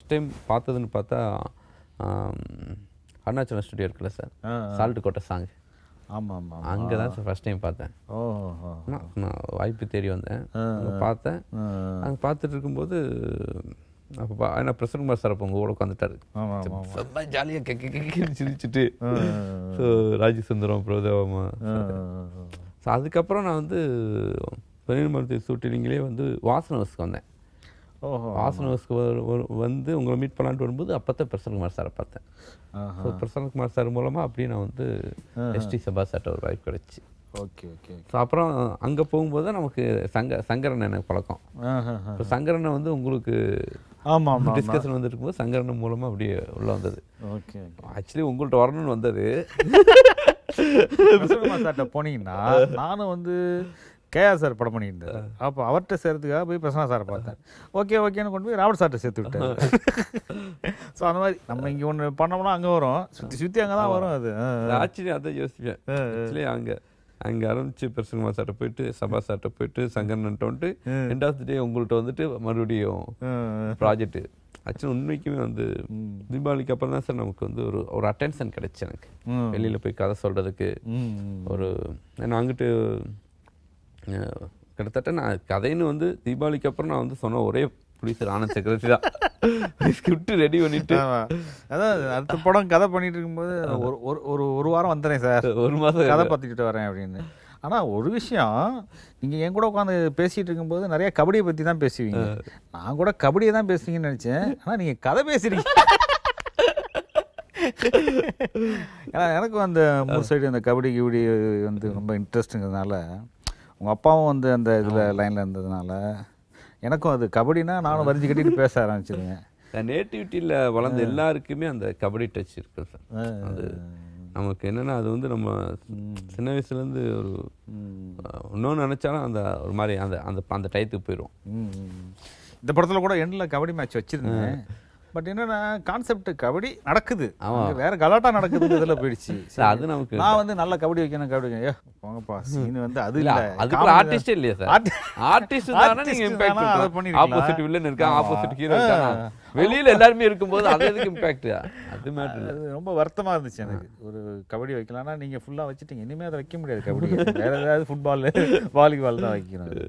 First time பார்த்ததுன்னு பார்த்தா Arunachalam studio இருக்குல்ல sir, salt கோட்டை சாங். ஆமாம் ஆமாம், அங்கே தான் சார் ஃபஸ்ட் டைம் பார்த்தேன். ஓஹோ, நான் வாய்ப்பு தேடி வந்தேன், அங்கே பார்த்தேன். அங்கே பார்த்துட்டு இருக்கும்போது அப்போ ஏன்னா பிரசன்குமார் சார் அப்போ உங்கள் கூட உட்காந்துட்டாரு. ரொம்ப ஜாலியாக கேட்க சிரிச்சுட்டு, ஸோ ராஜி சுந்தரம் பிரபுதேவா. ஸோ அதுக்கப்புறம் நான் வந்து பெரியமரத்து ஷூட்டிங்லேயே வந்து வாசனவஸ்க்கு வந்தேன். வாசனவஸ்க்கு வந்து உங்களை மீட் பண்ணலான்ட்டு வரும்போது அப்போ தான் பிரசன்குமார் சாரை பார்த்தேன். ஸோ பிரசன்குமார் சார் மூலமாக அப்படியே நான் வந்து எஸ்டி சபா சார்ட்ட ஒரு வாய்ப்பு கிடச்சி. Okay okay. ஸோ அப்புறம் அங்கே போகும்போது தான் நமக்கு சங்கரன் எனக்கு பழக்கம். இப்போ சங்கரனை வந்து உங்களுக்கு ஆமாம் டிஸ்கஷன் வந்துட்டு இருக்கும்போது சங்கரன் மூலமாக அப்படியே உள்ளே வந்தது. ஓகே. ஆக்சுவலி உங்கள்கிட்ட வரணும்னு வந்தது. பிரசன்குமார் சார்கிட்ட போனீங்கன்னா நானும் வந்து கேஆர் சார் படம் பண்ணியிருந்தேன். அப்போ அவர்கிட்ட சேர்த்துக்காக போய் பிரசன்னா சாரை பார்த்தேன். ஓகே ஓகேன்னு கொண்டு போய் ராபர்ட் சார்கிட்ட சேர்த்து விட்டேன். ஸோ அந்த மாதிரி நம்ம இங்கே ஒன்று பண்ணோம்னா அங்கே வரும், சுற்றி அங்கே தான் வரும். அது ஆச்சரியம், அதான் யோசிப்பேன். ஆக்சுவலி அங்கே ஆரம்பிச்சு பிரசன்குமார் சார்ட்ட போயிட்டு சபா சார்ட்ட போயிட்டு சங்கரன்ட்டு வந்துட்டு ரெண்டாவது டே உங்கள்கிட்ட வந்துட்டு மறுபடியும் ப்ராஜெக்ட். ஆக்சுவலி உண்மைக்குமே வந்து தீபாவளிக்கு அப்புறம் தான் சார் நமக்கு வந்து ஒரு அட்டென்ஷன் கிடைச்சி எனக்கு வெளியில் போய் கதை சொல்கிறதுக்கு. ஒரு நான் அங்கிட்டு கிட்டத்தட்ட நான் கதைன்னு வந்து தீபாவளிக்கு அப்புறம் நான் வந்து சொன்ன ஒரே ப்ரொடியூசர் ஆனந்த் சக்கரவர்த்தி தான். ஸ்கிரிப்ட் ரெடி பண்ணிட்டு அதான் அடுத்த படம் கதை பண்ணிட்டு இருக்கும்போது ஒரு வாரம் வந்துடுறேன் சார், ஒரு மாதம் கதை பார்த்துக்கிட்டு வரேன் அப்படின்னு. ஆனால் ஒரு விஷயம், நீங்கள் என் கூட உட்காந்து பேசிகிட்டு இருக்கும்போது நிறைய கபடியை பற்றி தான் பேசுவீங்க. நான் கூட கபடியை தான் பேசுவீங்கன்னு நினச்சேன், ஆனால் நீங்கள் கதை பேசுகிறீங்க. ஏன்னா எனக்கும் அந்த மூணு சைடு அந்த கபடி வந்து ரொம்ப இன்ட்ரெஸ்ட்டுங்கிறதுனால, உங்கள் அப்பாவும் வந்து அந்த இதில் லைனில் இருந்ததுனால எனக்கும் அது கபடினா நானும் வரிஞ்சு கட்டிட்டு பேச ஆரம்பிச்சிருவேன். நேட்டிவிட்டியில் வளர்ந்த எல்லாருக்குமே அந்த கபடி டச் இருக்கு சார். அது நமக்கு என்னென்னா அது வந்து நம்ம சின்ன வயசுலேருந்து ஒரு இன்னொன்று நினச்சாலும் அந்த ஒரு மாதிரி அந்த அந்த அந்த டயத்துக்கு போயிடும். இந்த படத்தில் கூட எண்டில் கபடி மேட்ச் வச்சுருந்தேன். பட் என்னன்னா கான்செப்ட் கபடி நடக்குது, வேற கலாட்டா நடக்குது, இதில் போயிடுச்சு. அது நமக்கு நான் வந்து நல்ல கபடி வைக்கணும், கபடி வைக்கணும் போங்கப்பா சீன் வந்து அது இல்லை, அதுக்கு ஆர்டிஸ்டே இல்லையா சார்? ஆர்டிஸ்ட் தானே நீங்கள் இம்பாக்ட் பண்ணி ஆப்போசிட் வில்லன் இருக்காங்க, ஆப்போசிட் ஹீரோ இருக்காங்க, வெளியில் எல்லாருமே இருக்கும்போது அது எதுக்கு இம்பாக்ட்? அது மேட்டர். அது ரொம்ப வருத்தமாக இருந்துச்சு எனக்கு. ஒரு கபடி வைக்கலாம்னா நீங்கள் ஃபுல்லாக வச்சுட்டீங்க, இனிமேல் அதை வைக்க முடியாது கபடி, வேற ஏதாவது ஃபுட்பால் வாலிபால் தான் வைக்கணும்.